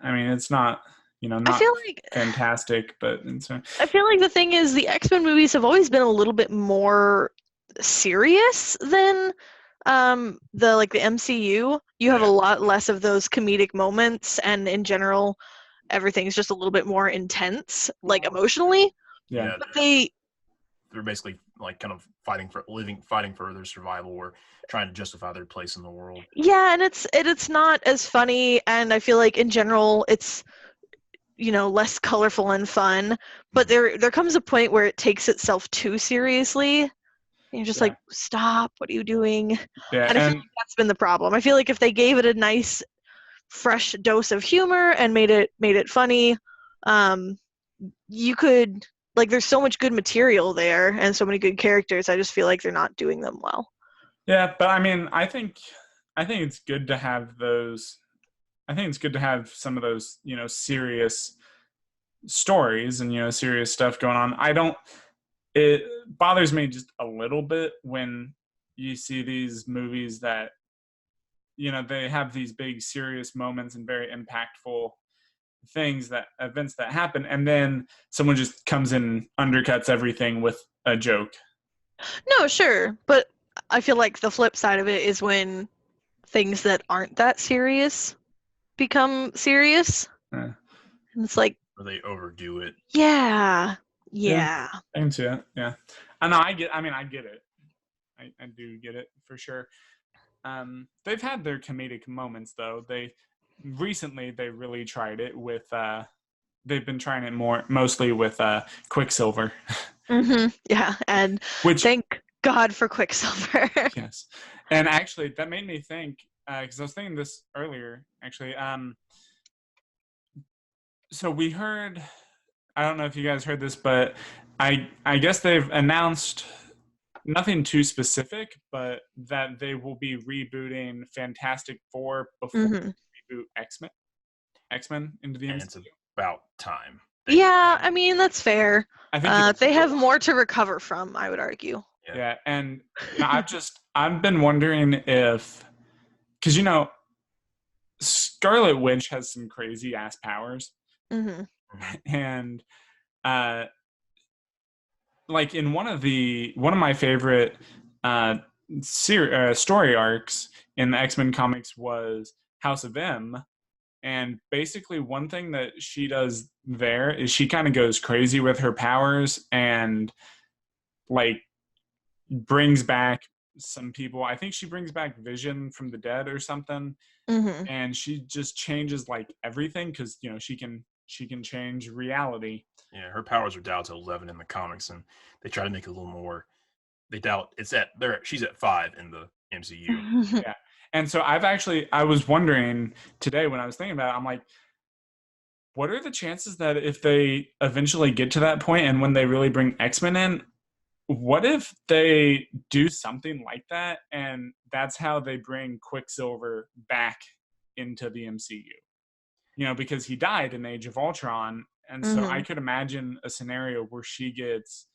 mean, it's not, not I feel like fantastic, but I feel like the thing is the X-Men movies have always been a little bit more serious than the MCU. You have a lot less of those comedic moments, and in general everything's just a little bit more intense, like emotionally. Yeah. But they're basically like kind of fighting for their survival, or trying to justify their place in the world. Yeah, and it's not as funny, and I feel like in general it's less colorful and fun. But there comes a point where it takes itself too seriously. And you're just like, stop! What are you doing? Yeah, and I feel like that's been the problem. I feel like if they gave it a nice, fresh dose of humor and made it funny, you could, like, there's so much good material there and so many good characters. I just feel like they're not doing them well. Yeah, but I mean, I think it's good to have those. I think it's good to have some of those, serious stories and serious stuff going on. It bothers me just a little bit when you see these movies that they have these big serious moments and very impactful events that happen, and then someone just comes in and undercuts everything with a joke. No, sure, but I feel like the flip side of it is when things that aren't that serious become serious. And it's like, or they overdo it. Yeah. I can see that. Yeah, I know. I get it. I do get it for sure. They've had their comedic moments though. They really tried it with. They've been trying it mostly with Quicksilver. Yeah, and thank God for Quicksilver. Yes, and actually that made me think, because I was thinking this earlier. Actually, so we heard. I don't know if you guys heard this, but I guess they've announced nothing too specific, but that they will be rebooting Fantastic Four before they reboot X-Men into the MCU. It's about time. Yeah, I mean, that's fair. I think they have more to recover from, I would argue. Yeah, and I've been wondering if, because Scarlet Witch has some crazy ass powers, and like in one of my favorite story arcs in the X-Men comics was House of M. And basically one thing that she does there is she kind of goes crazy with her powers and like brings back some people. I think she brings back Vision from the dead or something. And she just changes like everything because she can change reality. Yeah, her powers are down to 11 in the comics, and they try to make it a little more. They doubt she's at 5 in the MCU. Yeah. And so I was wondering today when I was thinking about it, I'm like, what are the chances that if they eventually get to that point and when they really bring X-Men in, what if they do something like that and that's how they bring Quicksilver back into the MCU? Because he died in Age of Ultron, and so I could imagine a scenario where she gets,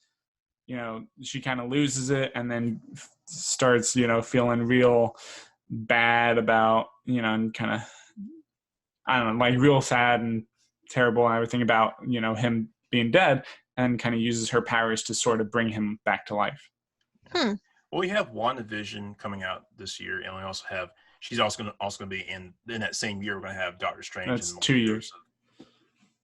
she kind of loses it and then starts, feeling real bad about, and kind of, I don't know, like real sad and terrible and everything about, him being dead, and kind of uses her powers to sort of bring him back to life. Well, we have WandaVision coming out this year, and we also have, she's also going to be in that same year. We're going to have Doctor Strange. That's 2 years.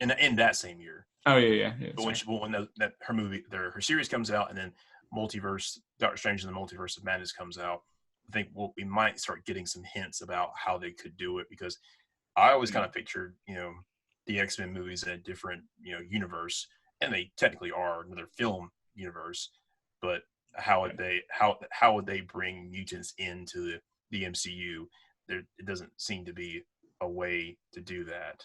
In that same year. Oh yeah. But when her series comes out, and then Doctor Strange and the Multiverse of Madness comes out, I think we might start getting some hints about how they could do it, because I always kind of pictured, the X-Men movies in a different, universe, and they technically are another film universe, but how would they bring mutants into the MCU? It doesn't seem to be a way to do that.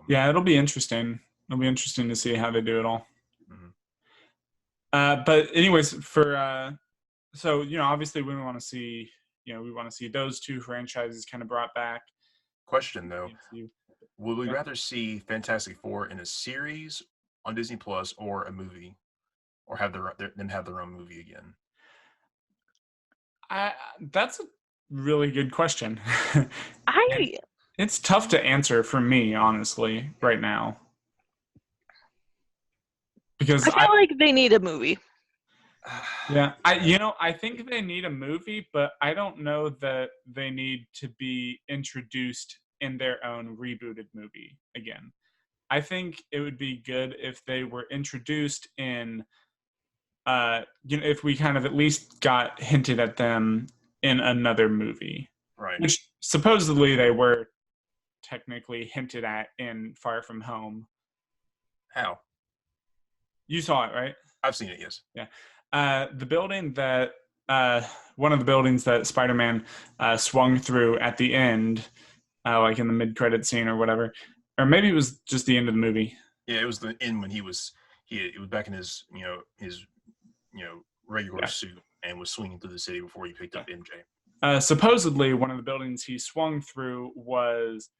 Yeah, it'll be interesting. It'll be interesting to see how they do it all. Mm-hmm. But anyways, so obviously we want to see those two franchises kind of brought back. Question though, would we rather see Fantastic Four in a series on Disney Plus or a movie, or have their own movie again? That's a really good question. I It's tough to answer for me, honestly, right now. Because feel like they need a movie. Yeah, I think they need a movie, but I don't know that they need to be introduced in their own rebooted movie again. I think it would be good if they were introduced in, if we kind of at least got hinted at them in another movie. Right. Which supposedly they were technically hinted at in Far From Home. How? You saw it, right? I've seen it, yes. Yeah. The building that one of the buildings that Spider-Man swung through at the end, like in the mid-credit scene or whatever, or maybe it was just the end of the movie. Yeah, it was the end when it was back in his regular suit and was swinging through the city before he picked up MJ. Supposedly, one of the buildings he swung through was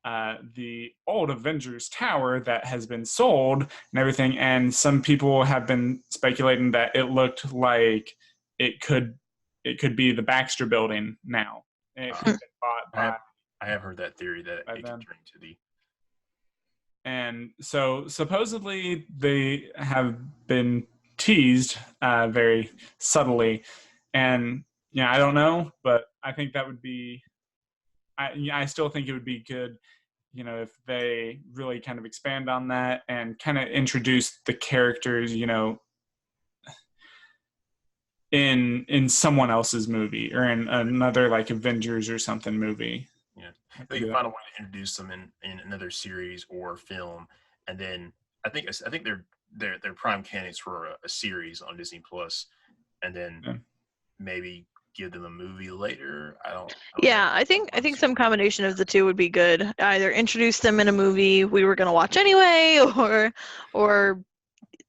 the old Avengers Tower that has been sold and everything, and some people have been speculating that it looked like it could be the Baxter Building now. It could have been bought by, I have heard that theory that it could turn into the. And so supposedly they have been teased very subtly, and I don't know, but I think that would be. I still think it would be good, if they really kind of expand on that and kind of introduce the characters, in someone else's movie or in another like Avengers or something movie. Yeah, they can find a way to introduce them in another series or film, and then I think they're prime candidates for a series on Disney Plus, and then maybe give them a movie later. I don't know. I think some combination of the two would be good. Either introduce them in a movie we were going to watch anyway, or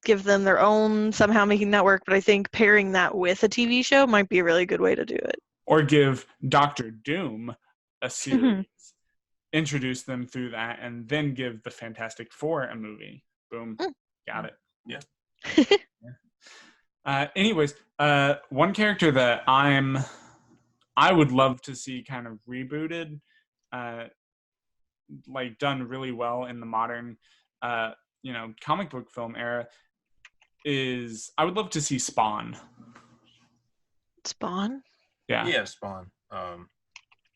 give them their own, somehow making that work. But I think pairing that with a TV show might be a really good way to do it. Or give Doctor Doom a series, introduce them through that, and then give the Fantastic Four a movie. Boom, got it. Yeah. Anyways, one character that I would love to see kind of rebooted, like done really well in the modern, comic book film era, is I would love to see Spawn. Spawn? Yeah, Spawn.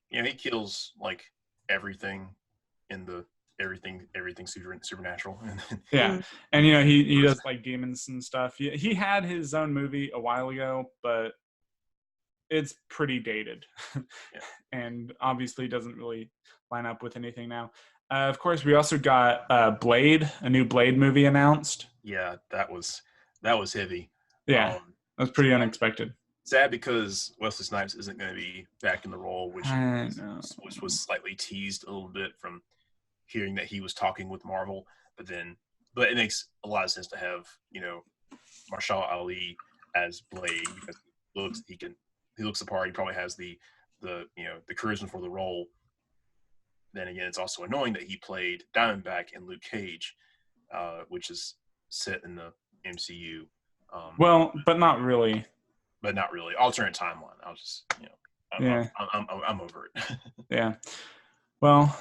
He kills like everything in the everything supernatural. Yeah, and he does like demons and stuff. He had his own movie a while ago, but it's pretty dated, and obviously doesn't really line up with anything now. Of course, we also got Blade, a new Blade movie announced. Yeah, that was heavy. Yeah, that was pretty unexpected. Sad because Wesley Snipes isn't going to be back in the role, which was slightly teased a little bit from hearing that he was talking with Marvel, but it makes a lot of sense to have Mahershala Ali as Blade because he looks the part. He probably has the charisma for the role. Then again, it's also annoying that he played Diamondback in Luke Cage, which is set in the MCU. But not really. But not really. Alternate timeline. I'll just I'm over it. Yeah. Well,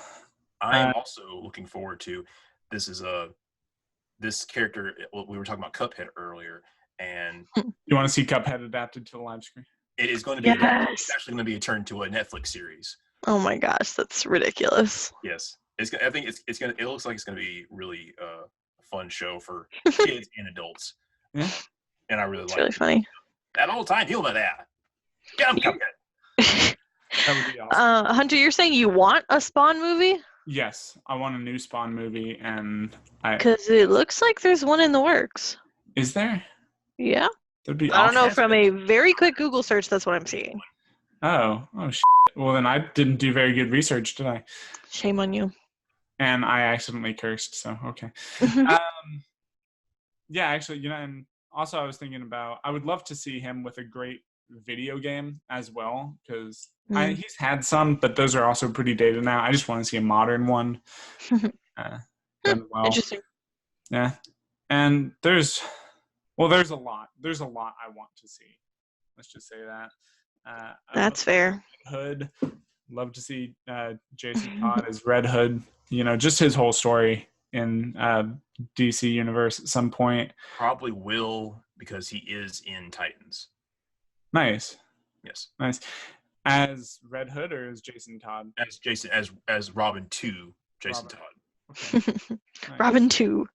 I'm also looking forward to this character. We were talking about Cuphead earlier, and you want to see Cuphead adapted to the live screen? It is going to be. It's actually going to be turned to a Netflix series. Oh my gosh, that's ridiculous. Yes, I think it's gonna. It looks like it's going to be really a fun show for kids and adults. Yeah, and I really like. It's really funny. That whole time, deal with that. Get him, Cuphead. That would be awesome. Hunter, you're saying you want a Spawn movie? Yes, I want a new Spawn movie, and Because it looks like there's one in the works. Is there? Yeah. That'd be I don't know. awesome. From a very quick Google search, that's what I'm seeing. Oh, shit. Well, then I didn't do very good research, did I? Shame on you. And I accidentally cursed, so okay. Yeah, actually, and also I was thinking about, I would love to see him with a great video game as well, because he's had some, but those are also pretty dated now. I just want to see a modern one done well. Interesting. Yeah, and there's a lot. There's a lot I want to see. Let's just say that. That's fair. Hood. Love to see Jason Todd as Red Hood. Just his whole story in DC Universe at some point. Probably will, because he is in Titans. Nice. Yes. Nice. As Red Hood or as Jason Todd? As Robin 2, Jason Todd. Okay. Nice. Robin 2.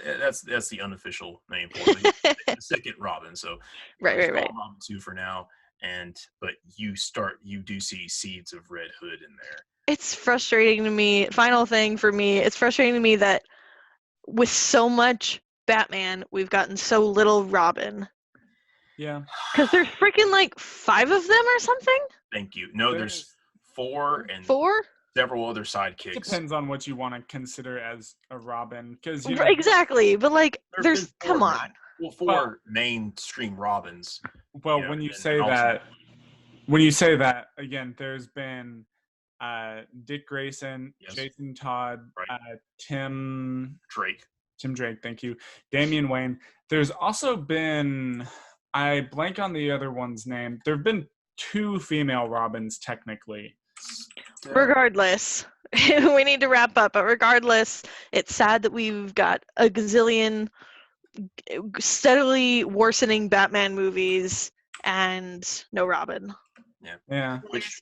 That's the unofficial name for it. The second Robin. So right. Robin 2 for now. But you do see seeds of Red Hood in there. It's frustrating to me. Final thing for me, it's frustrating to me that with so much Batman, we've gotten so little Robin. Yeah. Because there's freaking like 5 of them or something? Thank you. No, there's 4 and 4? Several other sidekicks. Depends on what you want to consider as a Robin. Because exactly. But like, there's come on. Well, 4 mainstream Robins. Well, when you say that, again, there's been Dick Grayson, yes. Jason Todd, right. Tim Drake, thank you, Damian Wayne. There's also been, I blank on the other one's name. There have been 2 female Robins technically. Regardless, we need to wrap up, but regardless, it's sad that we've got a gazillion steadily worsening Batman movies and no Robin. Yeah. Which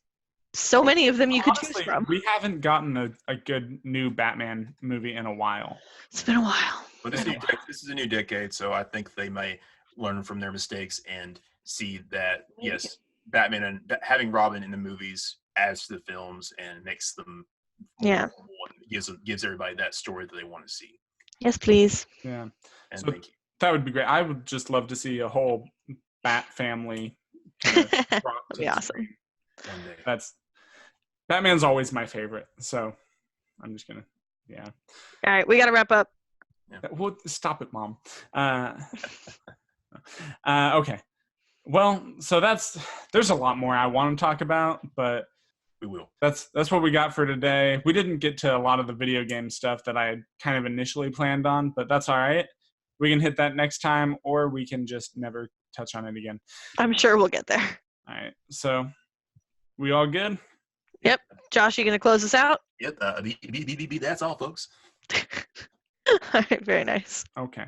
so many of them you could choose from. We haven't gotten a good new Batman movie in a while. It's been a while. But this is a new decade, so I think they may learn from their mistakes and see that, yes, Batman and having Robin in the movies adds to the films and makes them gives everybody that story that they want to see. Yes, please. Yeah. And so thank you. That would be great. I would just love to see a whole Bat family kind of That'd be awesome. Batman's always my favorite, so I'm just gonna All right, we gotta wrap up. Well, stop it, Mom. Okay. Well, so there's a lot more I want to talk about, but we will. That's what we got for today. We didn't get to a lot of the video game stuff that I had kind of initially planned on, but that's all right. We can hit that next time, or we can just never touch on it again. I'm sure we'll get there. All right. So, we all good? Yep. Josh, you gonna close us out? Yep. That's all, folks. All right. Very nice. Okay.